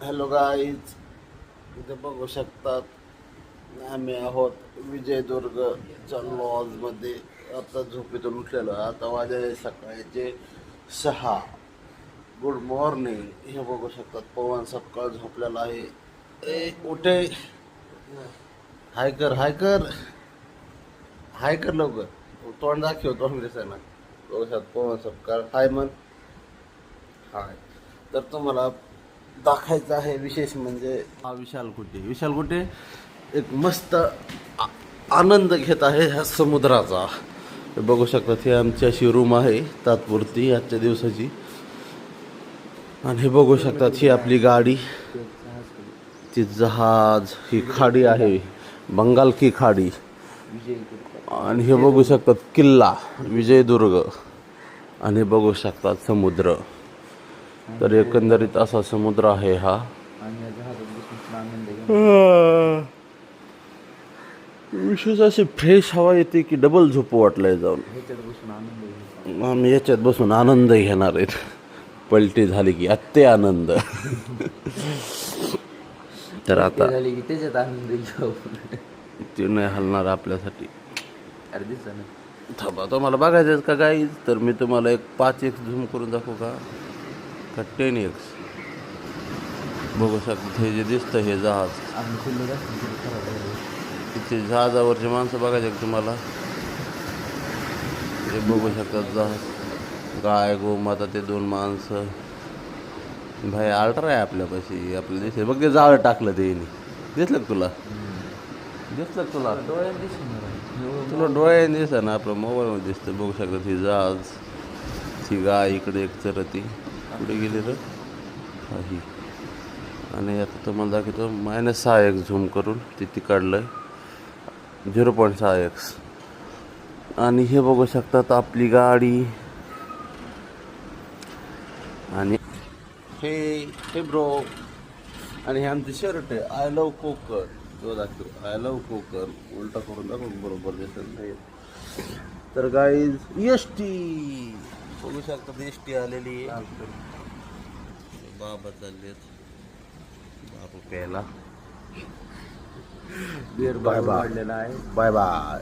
Hello guys, इथे बघू शकतात आम्ही आहोत विजयदुर्गच्या लॉजमध्ये. आता झोपेतून उठलेलो आहे. आता वाजले सकाळचे 6. Good morning. हे बघू शकतात पवन सकाळ झोपलेला आहे. ए उठे, हाय कर हाय कर हाय कर लवकर. तोंड दाखव, तोंड दिसायला. बघू शकतात पवन सकाळ हाय मन हाय. तर तुम्हाला दाखायचं आहे विशेष म्हणजे हा विशाल कुठे एक मस्त आनंद घेत आहे ह्या समुद्राचा. हे बघू शकतात, ही आमची अशी रूम आहे तात्पुरती आजच्या दिवसाची. आणि हे बघू शकतात, ही आपली गाडी, ती जहाज, ही खाडी आहे बंगाल की खाडी. आणि हे बघू शकतात किल्ला विजयदुर्ग. आणि बघू शकतात समुद्र. तर एकंदरीत असा समुद्र आहे हा. विशेष अशी फ्रेश हवा येते की डबल झोप वाटलंय जाऊन. आम्ही याच्यात बसून आनंद घेणार आहेत. पलटी झाली की अत्ते आनंद. तर आता त्याच्यात आनंद घेऊ. ते नाही हलणार आपल्यासाठी. थांबा, तुम्हाला बघायचं का गाईज? तर मी तुम्हाला एक 5x झूम करून दाखवू का 10x? बघू शकता हे जे दिसतं हे जहाज. तिथे जहाजावरची माणसं बघायचे का तुम्हाला? हे बघू शकतात जहाज, गाय गोमाता, ते 2 माणसं. भाई अल्ट्रा आहे आपल्यापाशी. आपल्याला दिसते बघ, ते जाळं टाकलं ते येणे. दिसलं का तुला? दिसलं का तुला? तुला डोळ्याने दिसतं ना, आपल्या मोबाईलमध्ये दिसतं. बघू शकतात ही जहाज, ही गाय इकडे एक चरती. कुठे गेली तर ही. आणि आता तुम्हाला दाखवतो -6x झूम करून तिथे काढलं 0.6x. आणि हे बघू शकतात आपली गाडी. आणि हे ब्रो, आणि हे आमचे शर्ट आहे आय लव्ह कोकण. तो दाखव आय लव्ह कोकण, उलटा करून दाखव बरोबर दिसत नाही. तर गाईज एसटी बघू शकतात, एसटी आलेली आहे. बाबा चाललेत बाबू प्यायला. बिअर बाय बाय वाढलेला आहे. Bye bye.